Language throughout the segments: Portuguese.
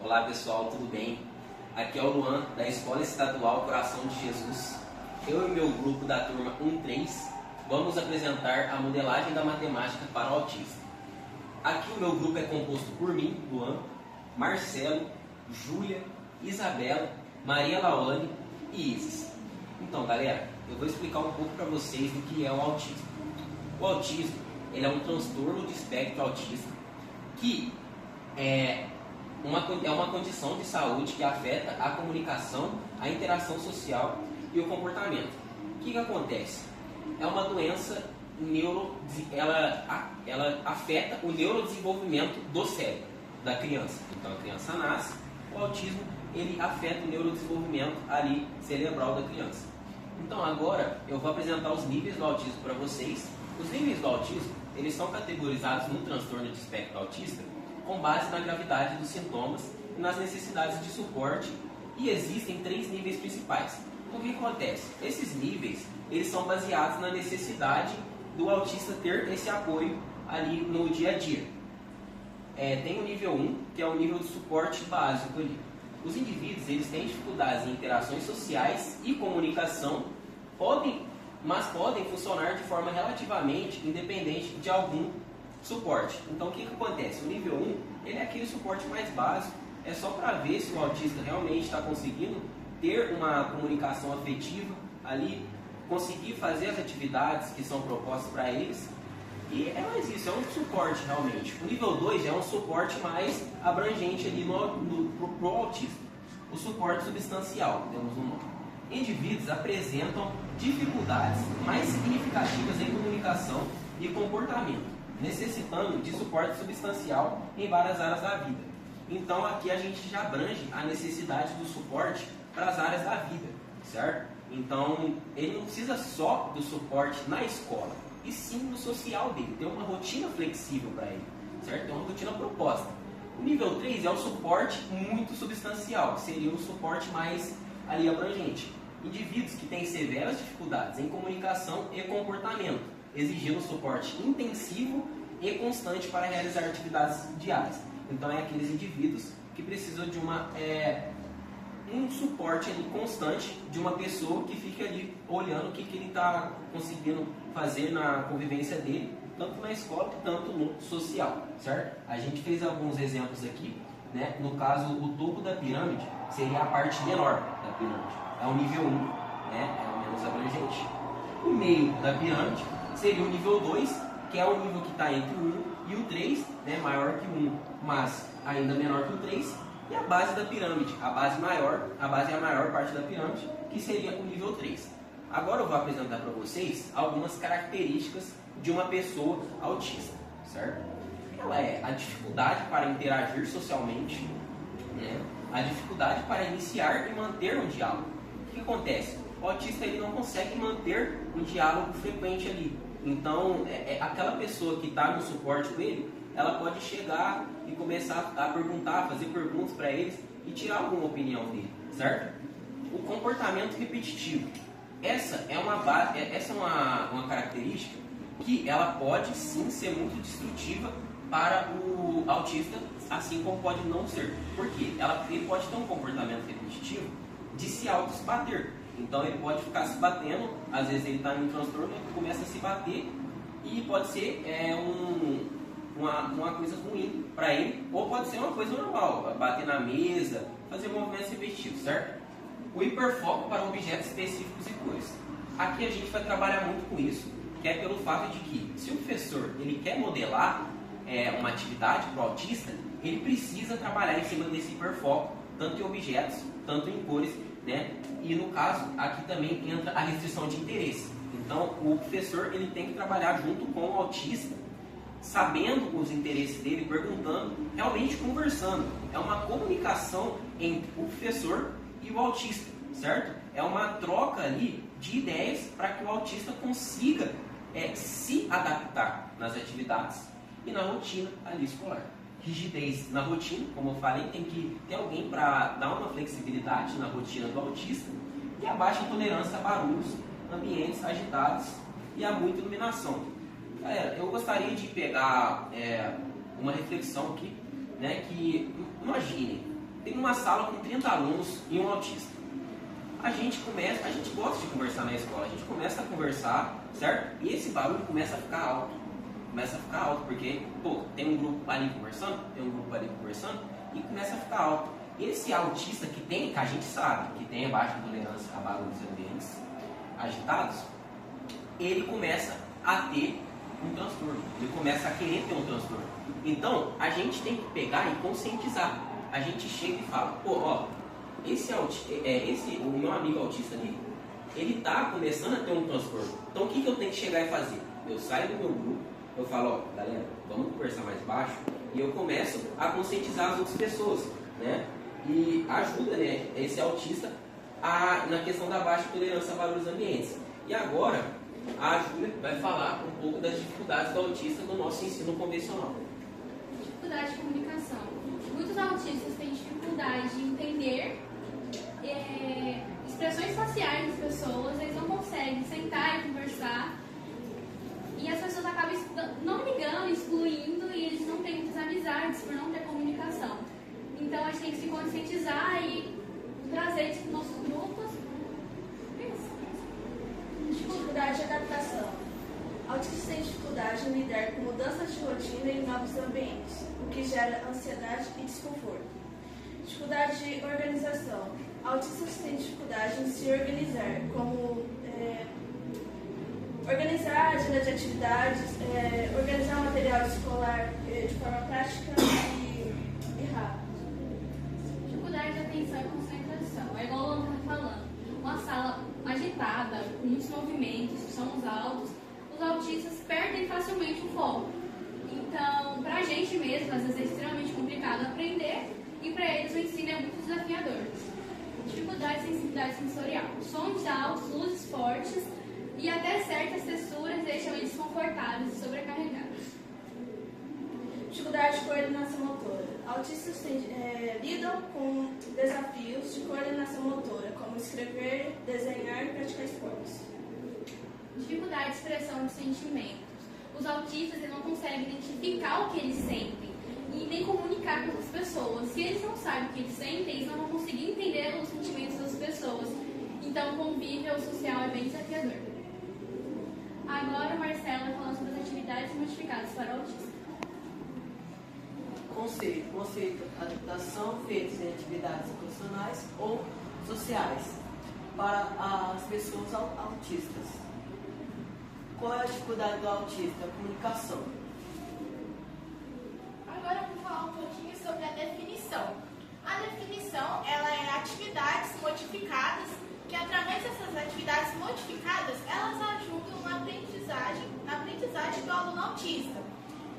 Olá pessoal, tudo bem? Aqui é o Luan, da Escola Estadual Coração de Jesus. Eu e meu grupo da turma 1-3 vamos apresentar a modelagem da matemática para o autista. Aqui o meu grupo é composto por mim, Luan, Marcelo, Júlia, Isabela, Maria Lawane e Isis. Então galera, eu vou explicar um pouco para vocês do que é o autismo. O autismo ele é um transtorno de espectro autista que é uma condição de saúde que afeta a comunicação, a interação social e o comportamento. O que acontece? É uma doença ela afeta o neurodesenvolvimento do cérebro da criança. Então a criança nasce, o autismo ele afeta o neurodesenvolvimento ali cerebral da criança. Então agora eu vou apresentar os níveis do autismo para vocês. Os níveis do autismo eles são categorizados no transtorno de espectro autista com base na gravidade dos sintomas e nas necessidades de suporte, e existem 3 níveis principais. Então, o que acontece? Esses níveis eles são baseados na necessidade do autista ter esse apoio ali no dia a dia. Tem o nível 1, que é o nível de suporte básico ali. Os indivíduos eles têm dificuldades em interações sociais e comunicação, mas podem funcionar de forma relativamente independente de algum suporte. Então o que acontece? O nível 1 ele é aquele suporte mais básico, é só para ver se o autista realmente está conseguindo ter uma comunicação afetiva ali, conseguir fazer as atividades que são propostas para eles, e é mais isso, é um suporte realmente. O nível 2 é um suporte mais abrangente ali pro autista, o suporte substancial, temos um nome. Indivíduos apresentam dificuldades mais significativas em comunicação e comportamento, necessitando de suporte substancial em várias áreas da vida. Então aqui a gente já abrange a necessidade do suporte para as áreas da vida, certo? Então ele não precisa só do suporte na escola, e sim no social dele, ter uma rotina flexível para ele, certo? Ter uma rotina proposta. O nível 3 é o suporte muito substancial, que seria um suporte mais ali abrangente. Indivíduos que têm severas dificuldades em comunicação e comportamento, exigindo suporte intensivo e constante para realizar atividades diárias. Então é aqueles indivíduos que precisam de um suporte ali constante de uma pessoa que fica ali olhando o que ele está conseguindo fazer na convivência dele, tanto na escola tanto no social, certo? A gente fez alguns exemplos aqui, né? No caso, o topo da pirâmide seria a parte menor da pirâmide, é o nível 1, né? É o menos abrangente. O meio da pirâmide seria o nível 2, que é o nível que está entre o 1 e o 3, né, maior que o 1, mas ainda menor que o 3, e a base da pirâmide, a base é a maior parte da pirâmide, que seria o nível 3. Agora eu vou apresentar para vocês algumas características de uma pessoa autista, certo? Ela é a dificuldade para interagir socialmente, né, a dificuldade para iniciar e manter um diálogo. O que acontece? O autista ele não consegue manter um diálogo frequente ali. Então, aquela pessoa que está no suporte com ele, ela pode chegar e começar a perguntar, fazer perguntas para eles e tirar alguma opinião dele, certo? O comportamento repetitivo. Essa é uma característica que ela pode sim ser muito destrutiva para o autista, assim como pode não ser. Por quê? Ele pode ter um comportamento repetitivo de se auto-bater. Então ele pode ficar se batendo, às vezes ele está em um transtorno, ele começa a se bater e pode ser uma coisa ruim para ele, ou pode ser uma coisa normal, bater na mesa, fazer movimentos repetitivos, certo? O hiperfoco para objetos específicos e cores. Aqui a gente vai trabalhar muito com isso, que é pelo fato de que se o professor ele quer modelar uma atividade para o autista, ele precisa trabalhar em cima desse hiperfoco, tanto em objetos, tanto em cores, né? E no caso, aqui também entra a restrição de interesse. Então, o professor ele tem que trabalhar junto com o autista, sabendo os interesses dele, perguntando, realmente conversando. É uma comunicação entre o professor e o autista, certo? É uma troca ali de ideias para que o autista consiga se adaptar nas atividades e na rotina ali escolar. Rigidez na rotina, como eu falei, tem que ter alguém para dar uma flexibilidade na rotina do autista, e a baixa tolerância a barulhos, ambientes agitados e a muita iluminação. Galera, eu gostaria de pegar uma reflexão aqui, né, que imagine, tem uma sala com 30 alunos e um autista. A gente gosta de conversar na escola, a gente começa a conversar, certo? E esse barulho começa a ficar alto. Começa a ficar alto, porque, pô, tem um grupo ali conversando, tem um grupo ali conversando, e começa a ficar alto. Esse autista que a gente sabe, que tem baixa tolerância a barulhos ambientes agitados, ele começa a ter um transtorno, ele começa a querer ter um transtorno. Então, a gente tem que pegar e conscientizar. A gente chega e fala, pô, ó, o meu amigo autista ali, ele tá começando a ter um transtorno. Então, o que eu tenho que chegar e fazer? Eu saio do meu grupo, eu falo, ó, galera, vamos conversar mais baixo, e eu começo a conscientizar as outras pessoas, né? E ajuda, né, esse autista na questão da baixa tolerância a barulhos ambientes. E agora, a Júlia vai falar um pouco das dificuldades do autista no nosso ensino convencional. Dificuldade de comunicação. Muitos autistas têm dificuldade de entender expressões faciais das pessoas, eles não conseguem sentar e conversar, e as pessoas acabam não ligando, excluindo, e eles não têm muitas amizades por não ter comunicação. Então a gente tem que se conscientizar e trazer eles para os nossos grupos. Dificuldade de adaptação. Autistas têm dificuldade em lidar com mudanças de rotina em novos ambientes, o que gera ansiedade e desconforto. Dificuldade de organização. Autistas têm dificuldade em se organizar, como organizar a agenda de atividades, organizar o material escolar de forma prática e rápida. Dificuldade de atenção e concentração. É igual o Luan está falando. Uma sala agitada, com muitos movimentos, sons altos, os autistas perdem facilmente o foco. Então, para a gente mesmo, às vezes é extremamente complicado aprender, e para eles o ensino é muito desafiador. Dificuldade de sensibilidade sensorial. Sons altos, luzes fortes e até certas texturas deixam eles desconfortáveis e sobrecarregados. Dificuldade de coordenação motora. Autistas lidam com desafios de coordenação motora, como escrever, desenhar e praticar esportes. Dificuldade de expressão de sentimentos. Os autistas eles não conseguem identificar o que eles sentem e nem comunicar com as pessoas. Se eles não sabem o que eles sentem, eles não vão conseguir entender os sentimentos das pessoas. Então, o convívio social é bem desafiador. Agora, o Marcelo vai falar sobre as atividades modificadas para o autista. Conceito, adaptação feitas em atividades profissionais ou sociais para as pessoas autistas. Qual é a dificuldade do autista? A comunicação. Agora vamos falar um pouquinho sobre a definição. A definição, ela é atividades modificadas, que através dessas atividades modificadas, elas ajudam na aprendizagem do aluno autista,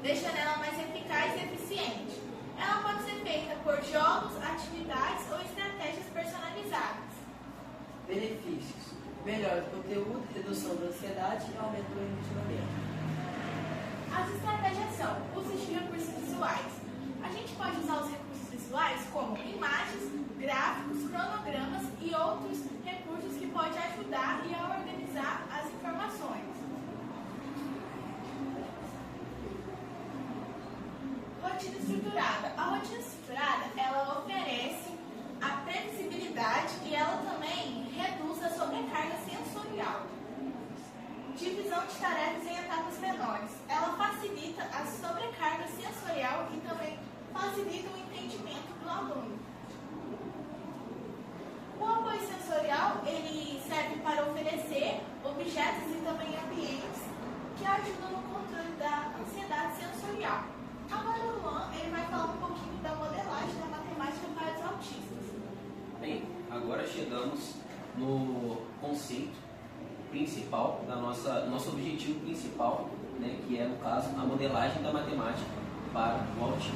deixando ela mais eficaz e eficiente. Ela pode ser feita por jogos, atividades ou estratégias personalizadas. Benefícios: melhor conteúdo, redução da ansiedade e aumento do engajamento. As estratégias são: uso de recursos visuais. A gente pode usar os recursos visuais como imagens, gráficos, cronogramas e outros recursos que podem ajudar e a organizar as informações. Rotina estruturada. A rotina estruturada, ela oferece a previsibilidade e ela também reduz a sobrecarga sensorial. Divisão de tarefas em etapas menores. Ela facilita a sobrecarga sensorial e também facilita o entendimento do aluno. O apoio sensorial, ele serve para oferecer objetos e também ambientes que ajudam no controle da ansiedade sensorial. Agora o Luan, ele vai falar um pouquinho da modelagem da matemática para os autistas. Bem, agora chegamos no conceito principal, nosso objetivo principal, né, que é, no caso, a modelagem da matemática para o autista.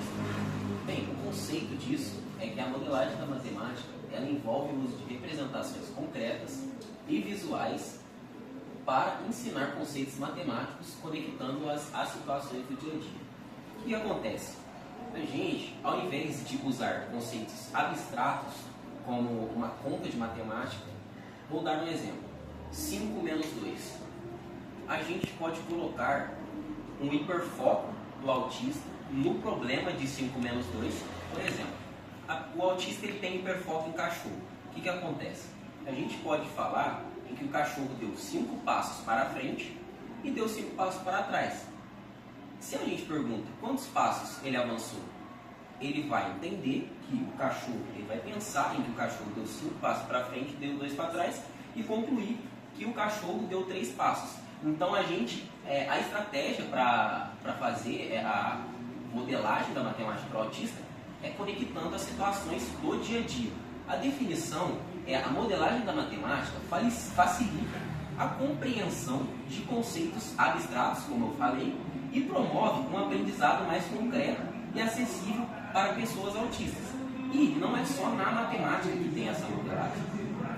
Bem, o conceito disso é que a modelagem da matemática, ela envolve o uso de representações concretas e visuais para ensinar conceitos matemáticos, conectando-as às situações do dia a dia. O que acontece? A gente, ao invés de usar conceitos abstratos, como uma conta de matemática, vou dar um exemplo. 5 menos 2. A gente pode colocar um hiperfoco do autista no problema de 5 menos 2. Por exemplo, o o autista ele tem hiperfoco em cachorro. O que acontece? A gente pode falar em que o cachorro deu 5 passos para frente e deu 5 passos para trás. Se a gente pergunta quantos passos ele avançou, ele vai entender que o cachorro, ele vai pensar em que o cachorro deu 5 passos para frente, deu 2 para trás e concluir que o cachorro deu 3 passos. Então a estratégia para fazer a modelagem da matemática para o autista é conectando as situações do dia a dia. A definição é a modelagem da matemática facilita a compreensão de conceitos abstratos, como eu falei, e promove um aprendizado mais concreto e acessível para pessoas autistas. E não é só na matemática que tem essa modelagem,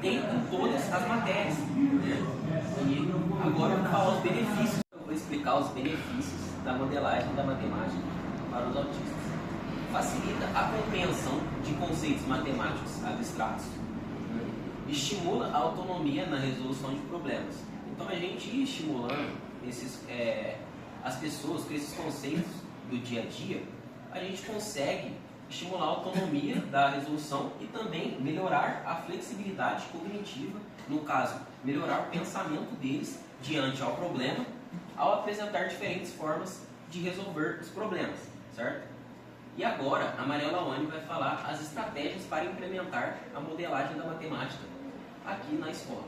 tem em todas as matérias, né? E agora eu vou falar os benefícios, eu vou explicar os benefícios da modelagem da matemática para os autistas. Facilita a compreensão de conceitos matemáticos abstratos, né? Estimula a autonomia na resolução de problemas. Então a gente ir estimulando as pessoas com esses conceitos do dia a dia, a gente consegue estimular a autonomia da resolução e também melhorar a flexibilidade cognitiva, no caso, melhorar o pensamento deles diante ao problema, ao apresentar diferentes formas de resolver os problemas, certo? E agora, a Maria Lawane vai falar as estratégias para implementar a modelagem da matemática aqui na escola.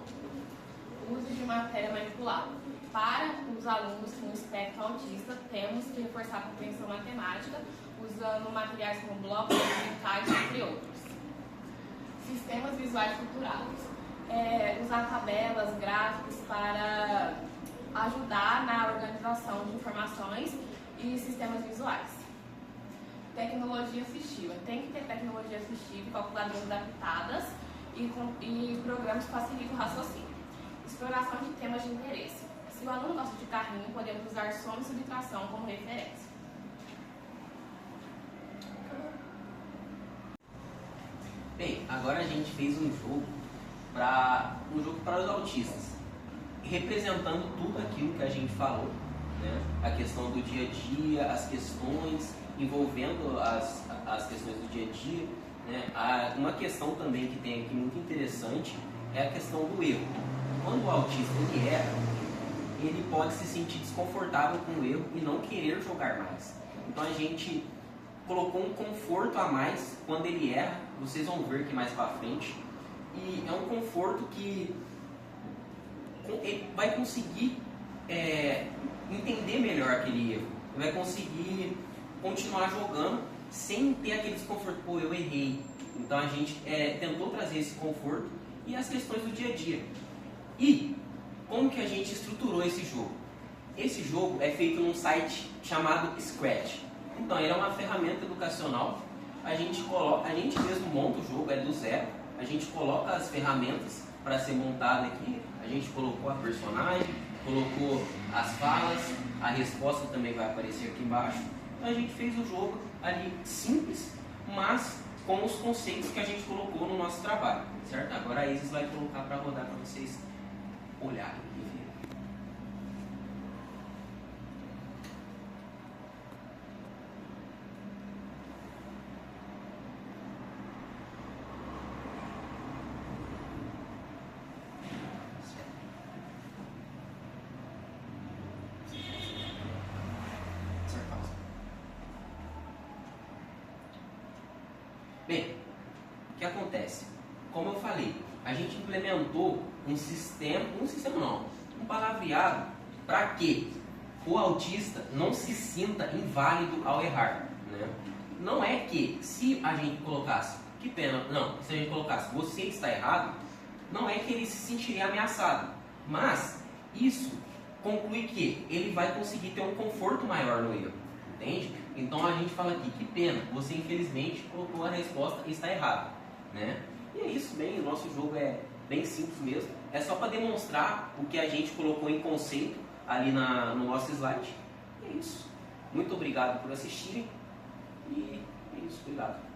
Uso de matéria manipulada. Para os alunos com espectro autista, temos que reforçar a compreensão matemática usando materiais como blocos mentais, entre outros. Sistemas visuais estruturados. Usar tabelas, gráficos para ajudar na organização de informações e sistemas visuais. Tecnologia assistiva. Tem que ter tecnologia assistiva, calculadoras adaptadas e programas que facilitam o raciocínio. Exploração de temas de interesse. Se o aluno gosta de carrinho, podemos usar soma e subtração como referência. Bem, agora a gente fez um jogo para os autistas, representando tudo aquilo que a gente falou, né? A questão do dia a dia, as questões envolvendo as questões do dia a dia, né? Uma questão também que tem aqui muito interessante é a questão do erro. Quando o autista ele erra, ele pode se sentir desconfortável com o erro e não querer jogar mais. Então a gente colocou um conforto a mais quando ele erra, vocês vão ver que mais para frente, e é um conforto que ele vai conseguir entender melhor aquele erro, ele vai conseguir continuar jogando sem ter aquele desconforto, pô, eu errei. Então a gente tentou trazer esse conforto e as questões do dia a dia. E como que a gente estruturou esse jogo? Esse jogo é feito num site chamado Scratch. Então ele é uma ferramenta educacional. A gente mesmo monta o jogo, é do zero. A gente coloca as ferramentas para ser montada aqui. A gente colocou a personagem, colocou as falas, a resposta também vai aparecer aqui embaixo. Então a gente fez o jogo ali simples, mas com os conceitos que a gente colocou no nosso trabalho, certo? Agora a Isis vai colocar para rodar para vocês olharem e verem. Bem, o que acontece? Como eu falei, a gente implementou um palavreado para que o autista não se sinta inválido ao errar, né? Não é que se a gente colocasse, que pena, não, se a gente colocasse você está errado, não é que ele se sentiria ameaçado, mas isso conclui que ele vai conseguir ter um conforto maior no erro, entende? Então a gente fala aqui, que pena, você infelizmente colocou a resposta e está errado, né? E é isso, bem, o nosso jogo é bem simples mesmo, é só para demonstrar o que a gente colocou em conceito ali no nosso slide. E é isso. Muito obrigado por assistirem e é isso, obrigado.